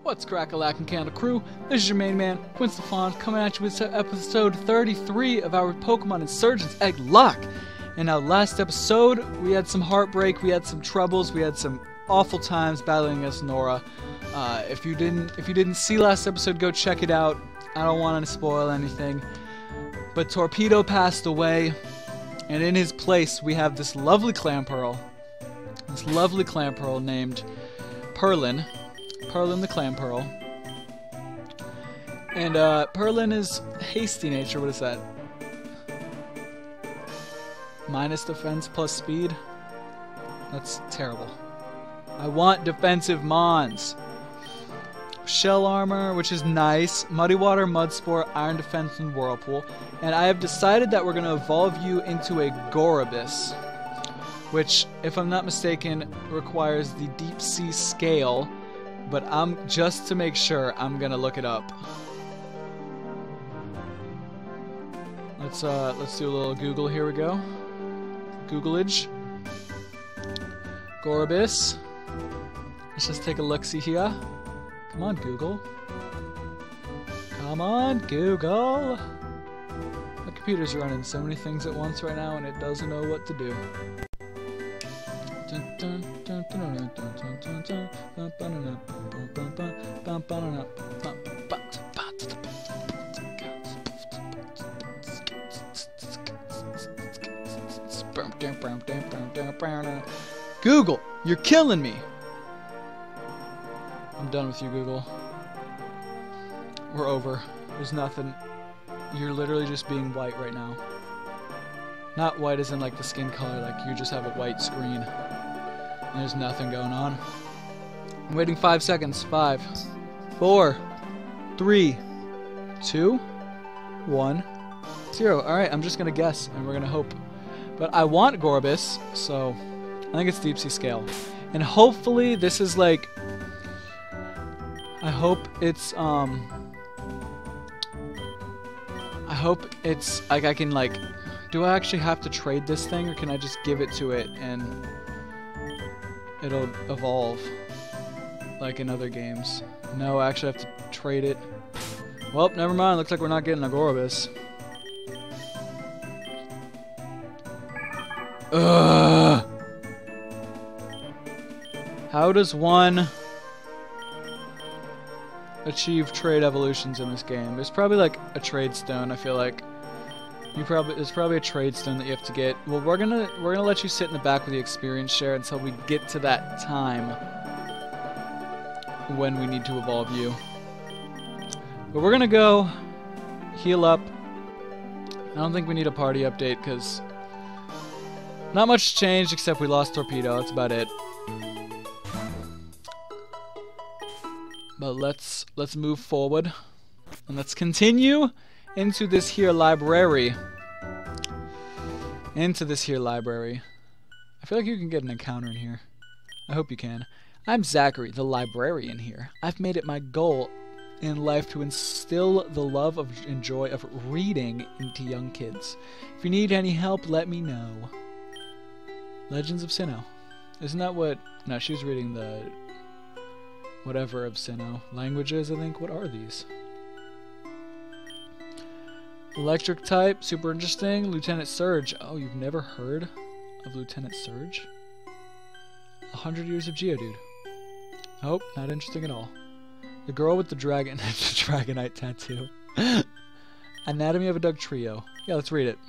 What's CRACKALAKIN CANDLE CREW? This is your main man, Quinstafon, coming at you with episode 33 of our Pokémon Insurgence Egglocke. And now, last episode, we had some heartbreak, we had some troubles, we had some awful times battling against Nora. If you didn't see last episode, go check it out. I don't want to spoil anything. But Torpedo passed away, and in his place, we have this lovely Clamperl. This lovely Clamperl named Perlin. Perlin the Clamperl. And Perlin is hasty nature. What is that? Minus defense plus speed? That's terrible. I want defensive mons. Shell armor, which is nice. Muddy water, mud spore, iron defense, and whirlpool. And I have decided that we're going to evolve you into a Gorobus, which, if I'm not mistaken, requires the deep sea scale. But just to make sure, I'm gonna look it up. Let's do a little Google. Here we go. Googleage. Gorobus. Let's just take a look-see here. Come on, Google. Come on, Google. My computer's running so many things at once right now, and it doesn't know what to do. Google, you're killing me. I'm done with you, Google. We're over. There's nothing. You're literally just being white right now. Not white as in like the skin color, like you just have a white screen. And there's nothing going on. I'm waiting 5 seconds. 5, 4, 3, 2, 1, 0. Alright, I'm just gonna guess and we're gonna hope. But I want Gorobus, so I think it's deep sea scale. And hopefully this is like, I hope it's like I can like, do I actually have to trade this thing, or can I just give it to it and it'll evolve like in other games? No, I actually have to trade it. Well, never mind. Looks like we're not getting a Gorobus. Ugh. How does one achieve trade evolutions in this game? There's probably like a trade stone. I feel like there's probably a trade stone that you have to get. Well, we're gonna let you sit in the back with the experience share until we get to that time when we need to evolve you. But we're gonna go heal up. I don't think we need a party update because not much changed except we lost Torpedo. That's about it. But let's move forward and let's continue into this here library. I feel like you can get an encounter in here. I hope you can. I'm Zachary, the librarian here. I've made it my goal in life to instill the love and joy of reading into young kids. If you need any help, let me know. Legends of Sinnoh. Isn't that what... No, she was reading the... whatever of Sinnoh. Languages, I think. What are these? Electric type, super interesting. Lieutenant Surge. Oh, you've never heard of Lieutenant Surge? 100 years of Geodude. Nope, not interesting at all. The girl with the dragon, Dragonite tattoo. Anatomy of a Dugtrio. Yeah, let's read it.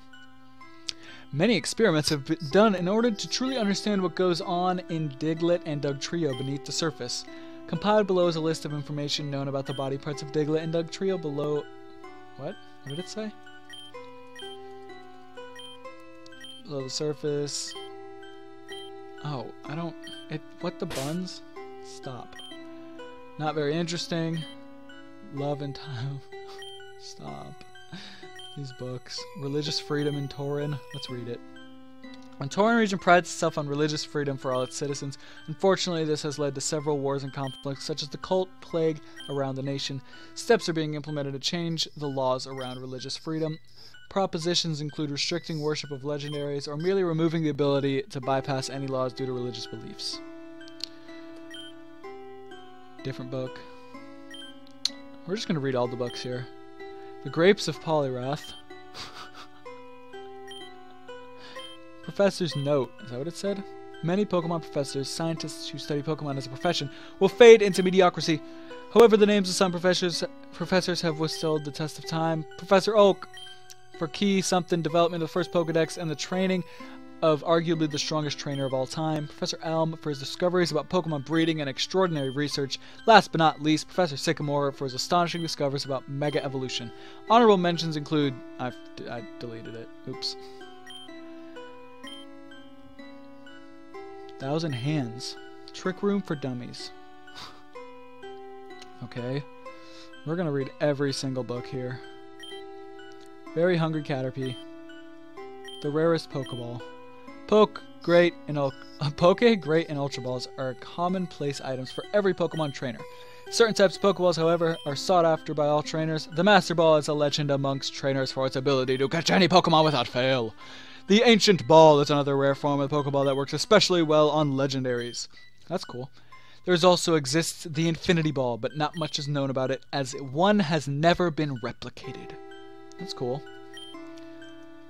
Many experiments have been done in order to truly understand what goes on in Diglett and Dugtrio beneath the surface. Compiled below is a list of information known about the body parts of Diglett and Dugtrio below... What? What did it say? Below the surface. Oh, I don't... What the buns? Stop. Not very interesting. Love and time. Stop. These books. Religious freedom in Tauren. Let's read it. The Tauren region prides itself on religious freedom for all its citizens. Unfortunately, this has led to several wars and conflicts, such as the cult plague around the nation. Steps are being implemented to change the laws around religious freedom. Propositions include restricting worship of legendaries or merely removing the ability to bypass any laws due to religious beliefs. Different book. We're just going to read all the books here. The Grapes of Polyrath. Professor's Note. Is that what it said? Many Pokemon professors, scientists who study Pokemon as a profession, will fade into mediocrity. However, the names of some professors have withstood the test of time. Professor Oak, for key something development of the first Pokedex and the training of arguably the strongest trainer of all time. Professor Elm for his discoveries about Pokemon breeding and extraordinary research. Last but not least, Professor Sycamore for his astonishing discoveries about Mega Evolution. Honorable mentions include... I deleted it. Oops. Thousand Hands. Trick Room for Dummies. Okay. We're going to read every single book here. Very Hungry Caterpie. The Rarest Pokeball. Poke, Great, and Ultra Balls are commonplace items for every Pokemon trainer. Certain types of Pokeballs, however, are sought after by all trainers. The Master Ball is a legend amongst trainers for its ability to catch any Pokemon without fail. The Ancient Ball is another rare form of Pokeball that works especially well on legendaries. That's cool. There also exists the Infinity Ball, but not much is known about it, as one has never been replicated. That's cool.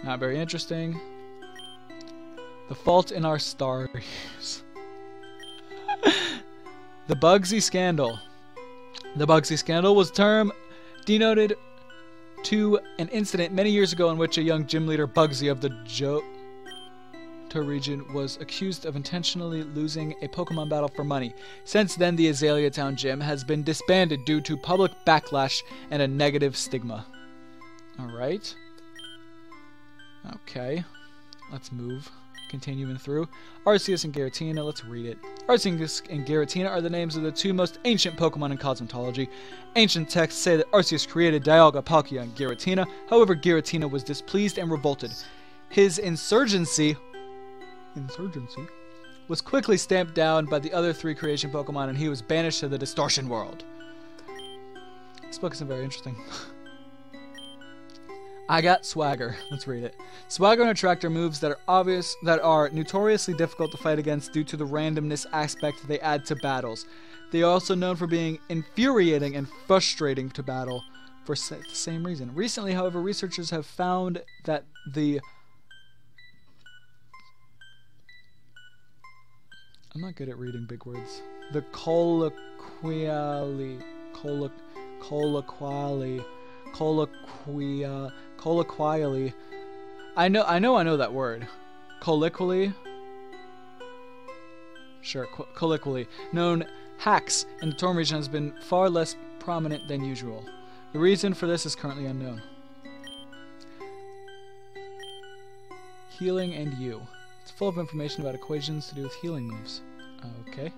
Not very interesting. The Fault in Our Stars. The Bugsy Scandal. The Bugsy Scandal was a term denoted to an incident many years ago in which a young gym leader, Bugsy of the Johto region, was accused of intentionally losing a Pokemon battle for money. Since then, the Azalea Town gym has been disbanded due to public backlash and a negative stigma. Alright. Okay. Let's move. Continuing through. Arceus and Giratina, let's read it. Arceus and Giratina are the names of the two most ancient Pokemon in cosmetology. Ancient texts say that Arceus created Dialga, Palkia, and Giratina. However, Giratina was displeased and revolted. His insurgency was quickly stamped down by the other three creation Pokemon, and he was banished to the Distortion World. This book isn't very interesting. I got Swagger. Let's read it. Swagger and Attractor moves that are notoriously difficult to fight against due to the randomness aspect they add to battles. They are also known for being infuriating and frustrating to battle for the same reason. Recently, however, researchers have found that the... I'm not good at reading big words. The colloquially... I know that word. Colloquially. Sure, colloquially. Known hacks in the Torm region has been far less prominent than usual. The reason for this is currently unknown. Healing and You. It's full of information about equations to do with healing moves. Okay.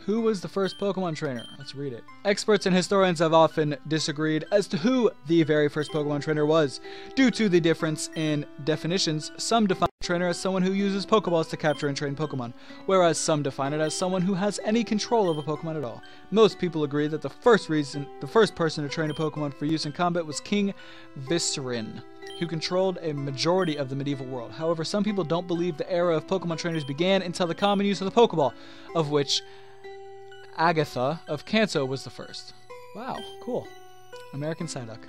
Who was the first Pokemon trainer? Let's read it. Experts and historians have often disagreed as to who the very first Pokemon trainer was. Due to the difference in definitions, some define a trainer as someone who uses Pokeballs to capture and train Pokemon, whereas some define it as someone who has any control of a Pokemon at all. Most people agree that the first person to train a Pokemon for use in combat was King Viscerin, who controlled a majority of the medieval world. However, some people don't believe the era of Pokemon trainers began until the common use of the Pokeball, of which Agatha of Kanto was the first. Wow, cool. American Psyduck.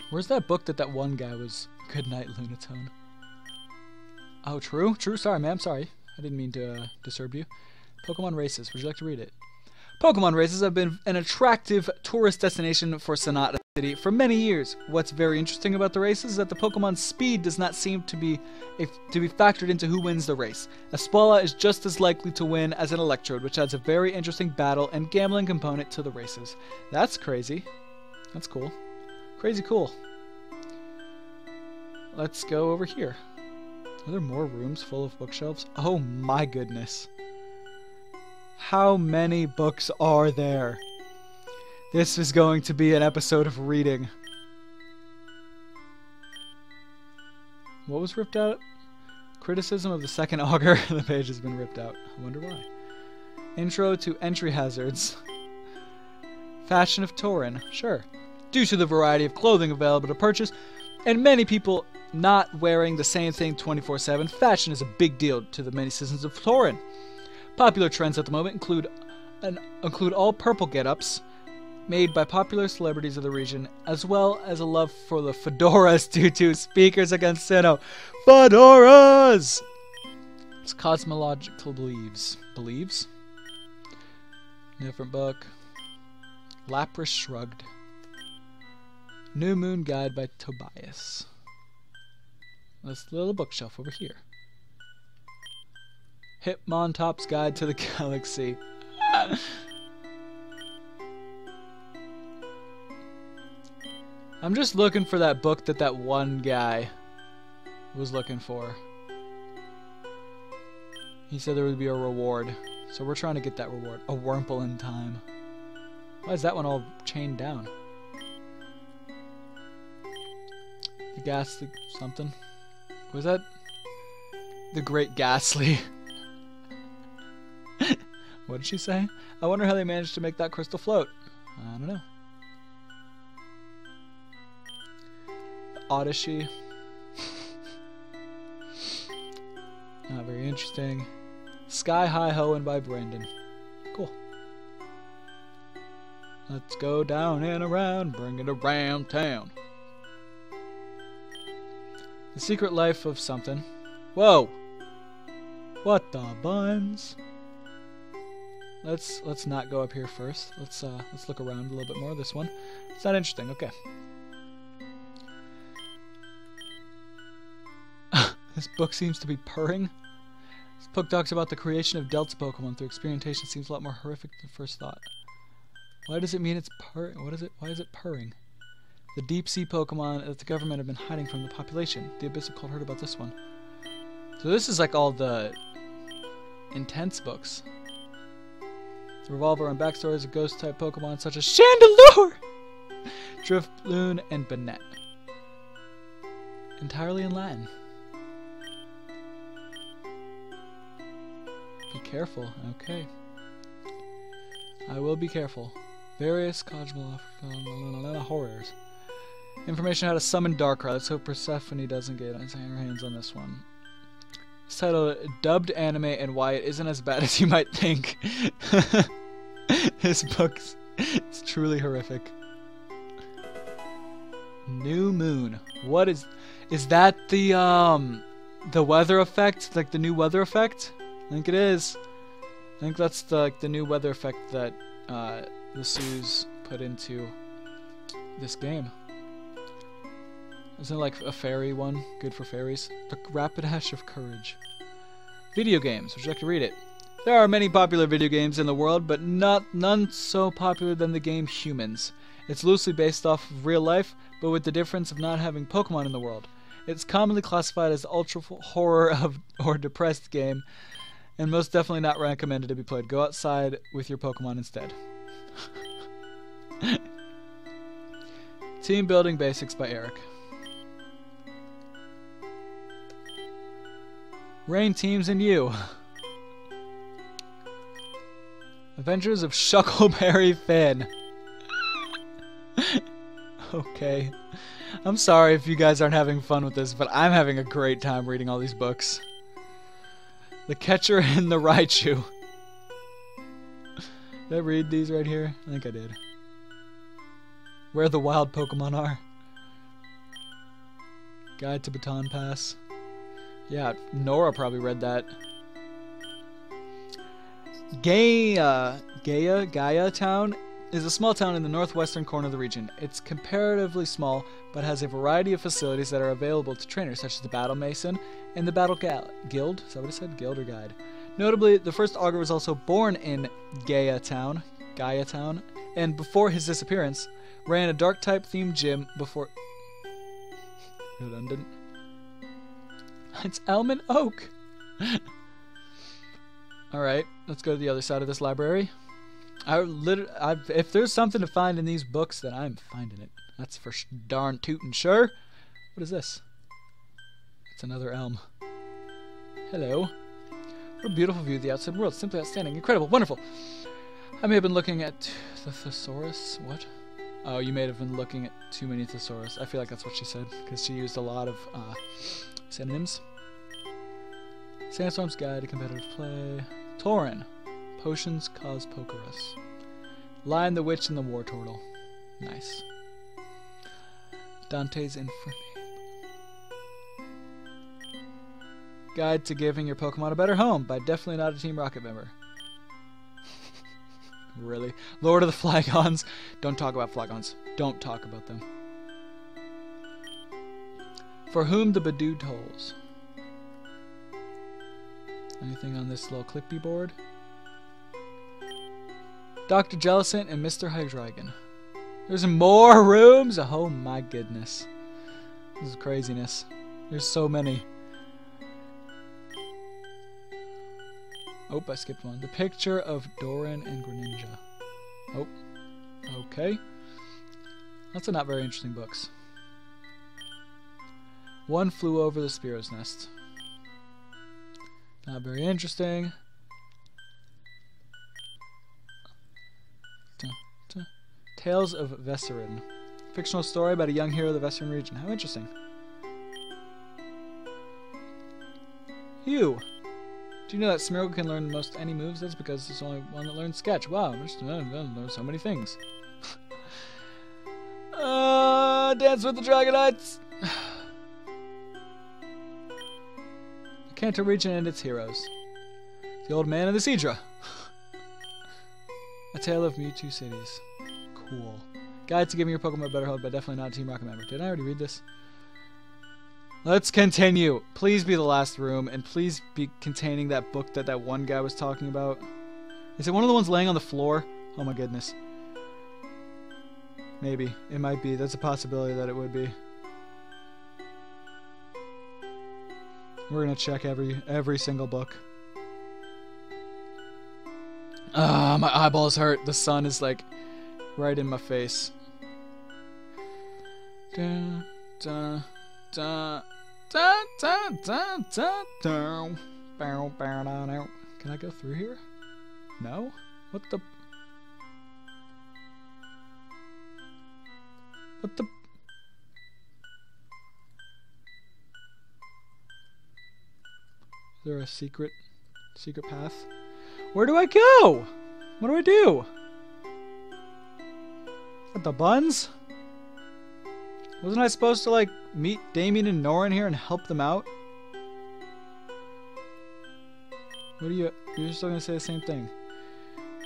Where's that book that one guy was? Goodnight, Lunatone. Oh, true? True, sorry, ma'am, sorry. I didn't mean to disturb you. Pokemon Races, would you like to read it? Pokemon races have been an attractive tourist destination for Sonata City for many years. What's very interesting about the races is that the Pokemon's speed does not seem to be factored into who wins the race. A Swala is just as likely to win as an Electrode, which adds a very interesting battle and gambling component to the races. That's crazy. That's cool. Crazy cool. Let's go over here. Are there more rooms full of bookshelves? Oh my goodness. How many books are there? This is going to be an episode of reading. What was ripped out? Criticism of the second augur. The page has been ripped out. I wonder why. Intro to Entry Hazards. Fashion of Tauren. Sure. Due to the variety of clothing available to purchase, and many people not wearing the same thing 24/7, fashion is a big deal to the many citizens of Tauren. Popular trends at the moment include all purple get-ups made by popular celebrities of the region, as well as a love for the fedoras due to speakers against Sinnoh. Fedoras! It's cosmological beliefs. Different book. Lapras Shrugged. New Moon Guide by Tobias. This little bookshelf over here. Hitmontop's Guide to the Galaxy. I'm just looking for that book that one guy was looking for. He said there would be a reward. So we're trying to get that reward. A Wurmple in time. Why is that one all chained down? The Ghastly something. Was that the Great Ghastly? What did she say? I wonder how they managed to make that crystal float. I don't know. The Odyssey. Not very interesting. Sky High Hoenn by Brandon. Cool. Let's go down and around, bring it around town. The Secret Life of something. Whoa! What the buns? Let's not go up here first. Let's look around a little bit more. This one. It's not interesting. Okay. This book seems to be purring. This book talks about the creation of Delta Pokemon through experimentation. Seems a lot more horrific than first thought. Why does it mean it's purring? What is it? Why is it purring? The deep sea Pokemon that the government have been hiding from the population. The Abyssal Cult heard about this one. So this is like all the intense books. The Revolver and backstories of ghost-type Pokemon such as Chandelure, Drifloon, and Banette. Entirely in Latin. Be careful. Okay. I will be careful. Various cosmological horrors. Information how to summon Darkrai. Let's hope Persephone doesn't get her hands on this one. It's titled Dubbed Anime and Why It Isn't As Bad As You Might Think. This book's it's truly horrific. New Moon. What is that the weather effect? Like the new weather effect? I think it is. I think that's the new weather effect that the Sues put into this game. Isn't it like a fairy one? Good for fairies. The Rapidash of Courage. Video games. Would you like to read it? There are many popular video games in the world, but none so popular than the game Humans. It's loosely based off of real life, but with the difference of not having Pokemon in the world. It's commonly classified as ultra horror or depressed game, and most definitely not recommended to be played. Go outside with your Pokemon instead. Team Building Basics by Eric. Rain Teams and You. Adventures of Shuckleberry Finn. Okay. I'm sorry if you guys aren't having fun with this, but I'm having a great time reading all these books. The Catcher in the Raichu. Did I read these right here? I think I did. Where the Wild Pokemon Are. Guide to Baton Pass. Yeah, Nora probably read that. Gaia Town is a small town in the northwestern corner of the region. It's comparatively small, but has a variety of facilities that are available to trainers, such as the Battle Mason and the Battle Guild. Is that what it said? Guild or Guide? Notably, the first Augur was also born in Gaia Town, and before his disappearance, ran a Dark-type themed gym before... Redundant. It's Elman Oak! Alright, let's go to the other side of this library. If there's something to find in these books, then I'm finding it. That's for darn tootin' sure. What is this? It's another elm. Hello. What a beautiful view of the outside world. Simply outstanding. Incredible. Wonderful. I may have been looking at the thesaurus. What? Oh, you may have been looking at too many thesaurus. I feel like that's what she said, because she used a lot of synonyms. Sandstorm's Guide to Competitive Play. Tauren. Potions cause Pokerus. Lion the Witch and the War Turtle. Nice. Dante's Infernape. Guide to giving your Pokemon a better home, but definitely not a Team Rocket member. Really? Lord of the Flagons. Don't talk about Flagons. Don't talk about them. For whom the Badoo tolls. Anything on this little clippy board? Dr. Jellicent and Mr. Hydreigon. There's more rooms? Oh my goodness. This is craziness. There's so many. Oh, I skipped one. The picture of Doran and Greninja. Oh. Okay. That's a not very interesting books. One flew over the Spearow's nest. Not very interesting. Tales of Vesserin. Fictional story about a young hero of the Vesserin region. How interesting. Hugh. Do you know that Smeargle can learn most any moves? That's because there's only one that learns Sketch. Wow, I'm just learn so many things. Dance with the Dragonites. The Kanto region and its heroes. The Old Man and the Seadra. A Tale of Mewtwo Cities. Cool. Guide to giving your Pokemon a better home, but definitely not a Team Rocket member. Did I already read this? Let's continue. Please be the last room, and please be containing that book that that one guy was talking about. Is it one of the ones laying on the floor? Oh my goodness. Maybe. It might be. That's a possibility that it would be. We're gonna check every single book. Ah, my eyeballs hurt. The sun is like right in my face. Dun, dun, dun, dun, dun, dun, dun, dun. Bow, bow, down, out. Can I go through here? No? What the? What the? Is there a secret path? Where do I go? What do I do? At the buns? Wasn't I supposed to, like, meet Damien and Nora in here and help them out? What are you... You're still gonna say the same thing.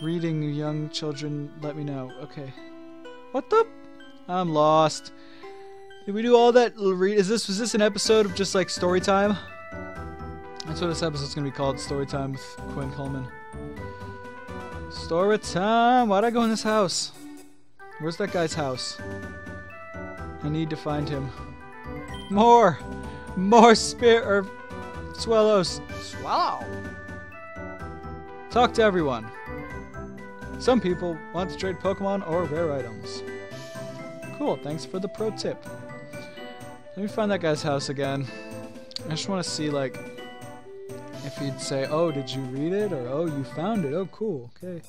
Reading, young children, let me know. Okay. What the... I'm lost. Did we do all that... Was this an episode of just, like, story time? That's what this episode's gonna be called. Story time with Quinn Coleman. Story time! Why'd I go in this house? Where's that guy's house? I need to find him. More Swellows. Swallow. Talk to everyone. Some people want to trade Pokemon or rare items. Cool, thanks for the pro tip. Let me find that guy's house again. I just want to see, like, if he'd say, oh, did you read it? Or, oh, you found it. Oh, cool. Okay.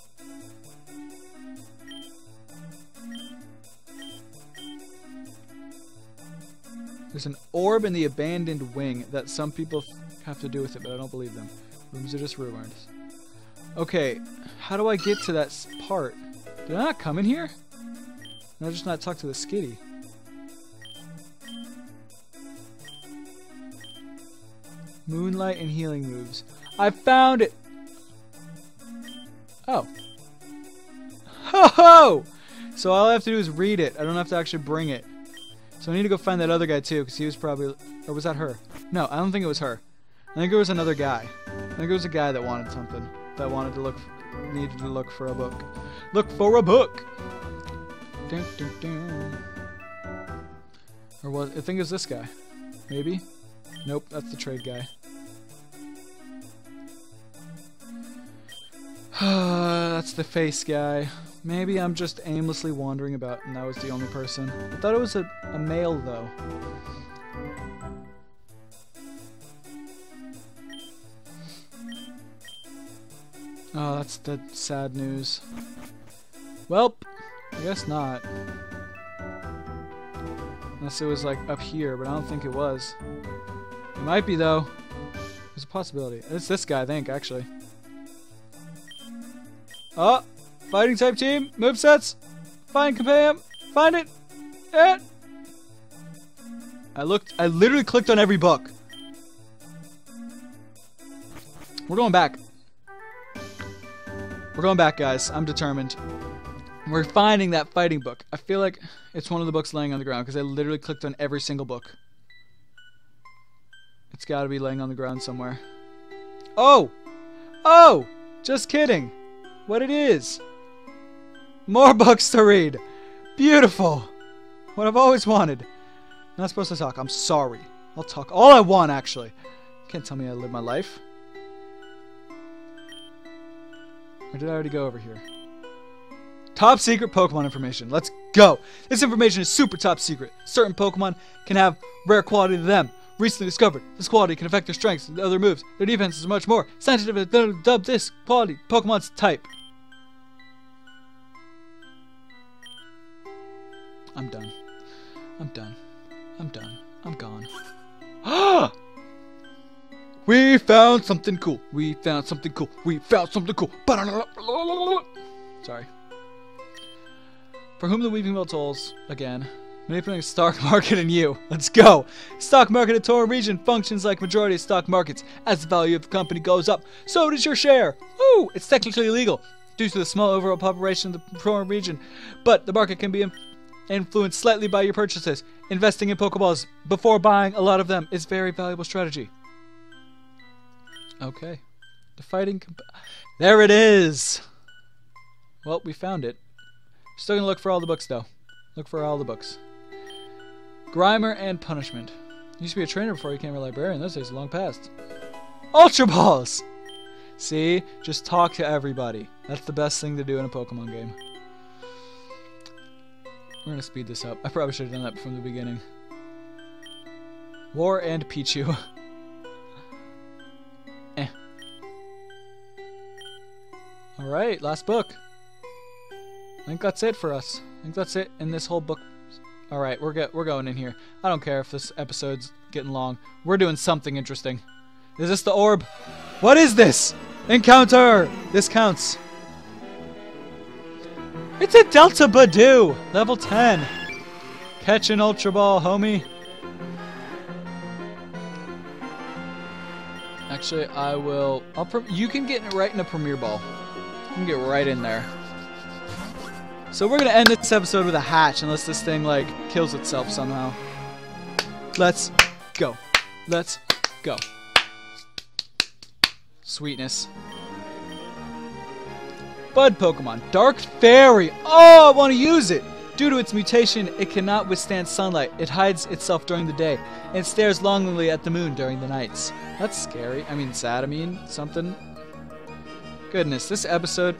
There's an orb in the abandoned wing that some people have to do with it, but I don't believe them. Rooms are just ruins. Okay, how do I get to that part? Did I not come in here? Did I just not talk to the skitty? Moonlight and healing moves. I found it! Oh. Ho ho! So all I have to do is read it. I don't have to actually bring it. So I need to go find that other guy too, because he was probably... Or was that her? No, I don't think it was her. I think it was another guy. I think it was a guy that wanted something. That wanted to look... Needed to look for a book. Look for a book! Dun, dun, dun. Or was... I think it was this guy. Maybe? Nope, that's the trade guy. That's the face guy. Maybe I'm just aimlessly wandering about and that was the only person. I thought it was a male, though. Oh, that's the sad news. Welp, I guess not. Unless it was, like, up here, but I don't think it was. It might be, though. There's a possibility. It's this guy, I think, actually. Oh, fighting type team, movesets. Find Compam. Find it. Eh. I literally clicked on every book. We're going back. We're going back, guys. I'm determined. We're finding that fighting book. I feel like it's one of the books laying on the ground because I literally clicked on every single book. It's got to be laying on the ground somewhere. Oh! Oh! Just kidding. What it is. More books to read. Beautiful. What I've always wanted. I'm not supposed to talk. I'm sorry. I'll talk all I want, actually. You can't tell me how to live my life. Or did I already go over here? Top secret Pokemon information. Let's go. This information is super top secret. Certain Pokemon can have rare quality to them. Recently discovered, this quality can affect their strengths and other moves, their defenses, and much more. Scientific dub this quality Pokemon's type. I'm done. I'm done. I'm done. I'm gone. We found something cool. We found something cool. We found something cool. Sorry. For whom the weaving bell tolls, again, manipulating the stock market and you. Let's go. Stock market in Torren region functions like majority of stock markets. As the value of the company goes up, so does your share. Woo! It's technically illegal due to the small overall population of the Torren region, but the market can be influenced slightly by your purchases. Investing in Pokeballs before buying a lot of them is a very valuable strategy. Okay. The fighting... There it is! Well, we found it. Still gonna look for all the books, though. Look for all the books. Grimer and Punishment. Used to be a trainer before you became a librarian. Those days are long past. Ultra Balls! See? Just talk to everybody. That's the best thing to do in a Pokemon game. We're gonna speed this up. I probably should have done that from the beginning. War and Pichu. Eh. Alright, last book. I think that's it for us. I think that's it in this whole book. Alright, we're going in here. I don't care if this episode's getting long. We're doing something interesting. Is this the orb? What is this? Encounter! This counts. It's a Delta Badoo! Level 10. Catch an Ultra Ball, homie. Actually, you can get right in a Premier Ball. You can get right in there. So we're gonna end this episode with a hatch unless this thing like kills itself somehow. Let's go. Let's go. Sweetness. Bud Pokemon. Dark Fairy. Oh, I want to use it. Due to its mutation, it cannot withstand sunlight. It hides itself during the day and stares longingly at the moon during the nights. That's scary. I mean, sad. I mean, something. Goodness, this episode.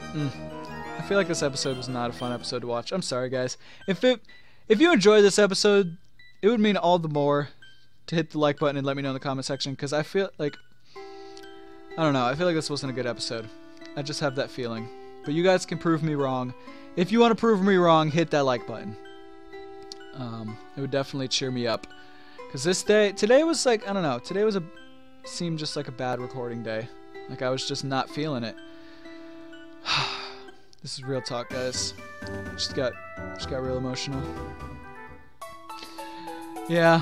I feel like this episode was not a fun episode to watch. I'm sorry, guys. If you enjoyed this episode, it would mean all the more to hit the like button and let me know in the comment section, because I feel like, I don't know, I feel like this wasn't a good episode. I just have that feeling. But you guys can prove me wrong. If you want to prove me wrong, hit that like button. It would definitely cheer me up. Because today was like, I don't know, today seemed just like a bad recording day. Like I was just not feeling it. This is real talk, guys. Just got real emotional. Yeah,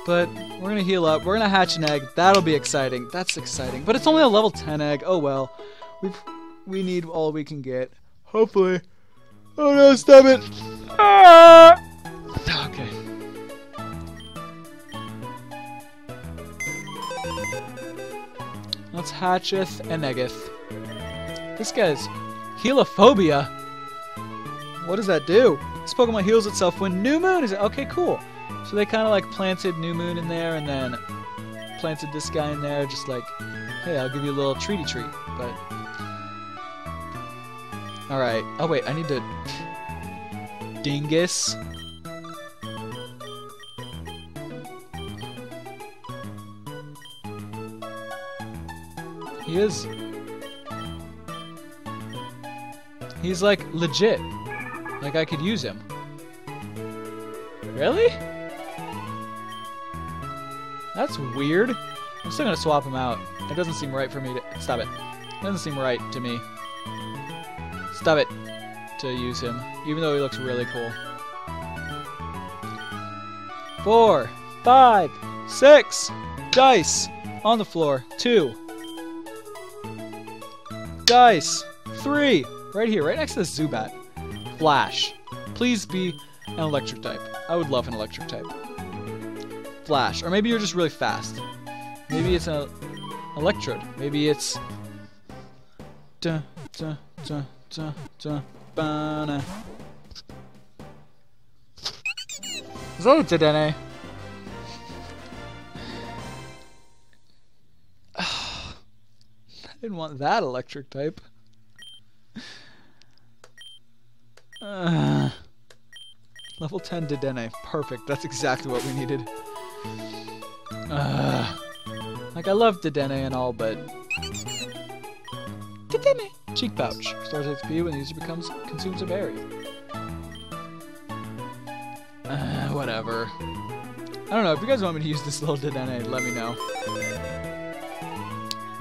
but we're gonna heal up. We're gonna hatch an egg. That'll be exciting. That's exciting. But it's only a level 10 egg. Oh well. We need all we can get. Hopefully. Oh no! Stop it! Ah! Okay. Let's hatcheth and eggeth. This guy's Healophobia? What does that do? This Pokemon heals itself when New Moon is... Okay, cool. So they kind of like planted New Moon in there and then planted this guy in there just like, hey, I'll give you a little treaty treat. But... Alright. Oh, wait. I need to... Dingus. He is... He's like legit. Like I could use him. Really? That's weird. I'm still gonna swap him out. It doesn't seem right for me to... Stop it. It doesn't seem right to me. Stop it. To use him, even though he looks really cool. 4, 5, 6. Dice. On the floor. 2. Dice. 3. Right here, right next to the Zubat. Flash. Please be an electric type. I would love an electric type. Flash. Or maybe you're just really fast. Maybe it's an electrode. Maybe it's... Is that a Dedenne? I didn't want that electric type. Level 10 Dedenne. Perfect. That's exactly what we needed. Like, I love Dedenne and all, but... Dedenne! Cheek pouch. Restores HP when the user consumes a berry. Whatever. I don't know. If you guys want me to use this little Dedenne, let me know.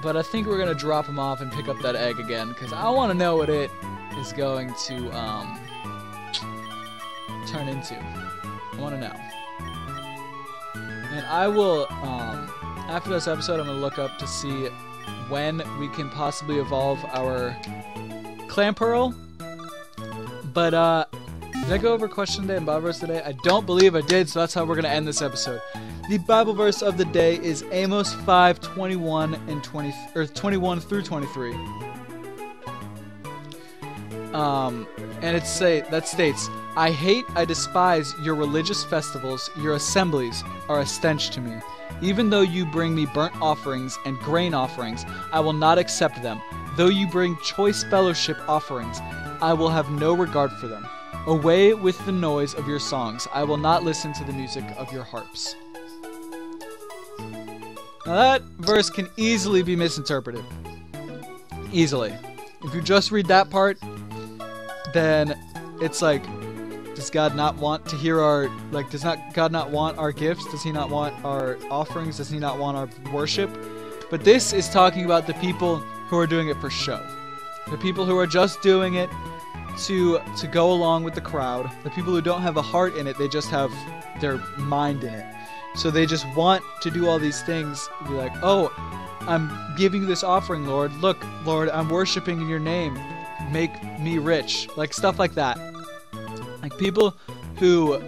But I think we're going to drop him off and pick up that egg again, because I want to know what it is going to turn into. I want to know. And I will, after this episode, I'm going to look up to see when we can possibly evolve our Clamperl. But, did I go over question day and Bible verse today? I don't believe I did, so that's how we're going to end this episode. The Bible verse of the day is Amos 5:21 and 21 through 23. And that states, I despise your religious festivals, your assemblies are a stench to me. Even though you bring me burnt offerings and grain offerings, I will not accept them. Though you bring choice fellowship offerings, I will have no regard for them. Away with the noise of your songs. I will not listen to the music of your harps. Now that verse can easily be misinterpreted. Easily. If you just read that part, then it's like, does God not want to hear our, like, does God not want our gifts? Does he not want our offerings? Does he not want our worship? But this is talking about the people who are doing it for show. The people who are just doing it to go along with the crowd. The people who don't have a heart in it, they just have their mind in it. So they just want to do all these things. Be like, oh, I'm giving this offering, Lord. Look, Lord, I'm worshiping in your name. Make me rich. Like, stuff like that. Like, people who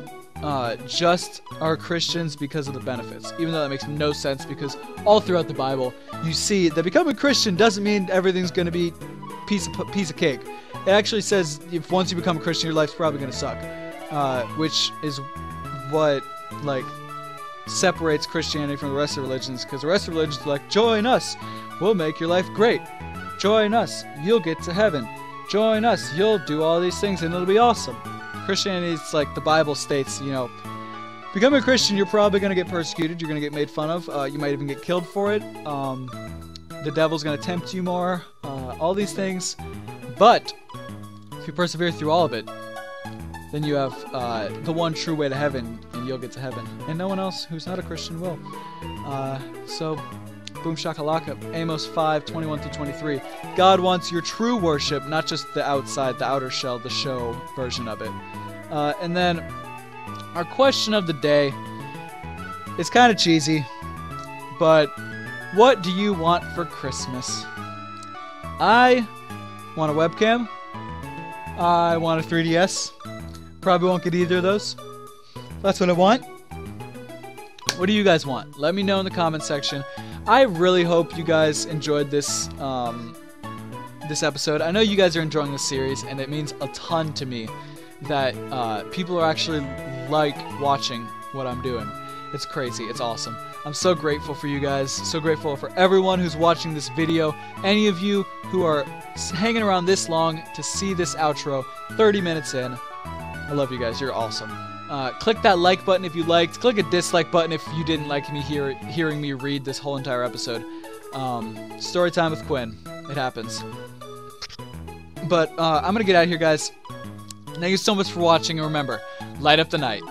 just are Christians because of the benefits. Even though that makes no sense, because all throughout the Bible, you see that becoming a Christian doesn't mean everything's going to be piece of cake. It actually says if once you become a Christian, your life's probably going to suck. Which is what, like, separates Christianity from the rest of religions, because the rest of religions are like, join us, we'll make your life great. Join us, you'll get to heaven. Join us, you'll do all these things and it'll be awesome. Christianity is like the Bible states, you know, becoming a Christian, you're probably going to get persecuted, you're going to get made fun of, you might even get killed for it, the devil's going to tempt you more, all these things, but if you persevere through all of it, then you have the one true way to heaven, and you'll get to heaven. And no one else who's not a Christian will. So, boom shakalaka, Amos 5:21 through 23. God wants your true worship, not just the outside, the outer shell, the show version of it. And then, our question of the day is kind of cheesy, but what do you want for Christmas? I want a webcam. I want a 3DS. Probably won't get either of those. That's what I want. What do you guys want? Let me know in the comment section. I really hope you guys enjoyed this this episode. I know you guys are enjoying this series, and it means a ton to me that people are actually like watching what I'm doing. It's crazy. It's awesome. I'm so grateful for you guys. So grateful for everyone who's watching this video. Any of you who are hanging around this long to see this outro, 30 minutes in. I love you guys. You're awesome. Click that like button if you liked. Click a dislike button if you didn't like me hearing me read this whole entire episode. Story time with Quinn. It happens. But I'm going to get out of here, guys. Thank you so much for watching. And remember, light up the night.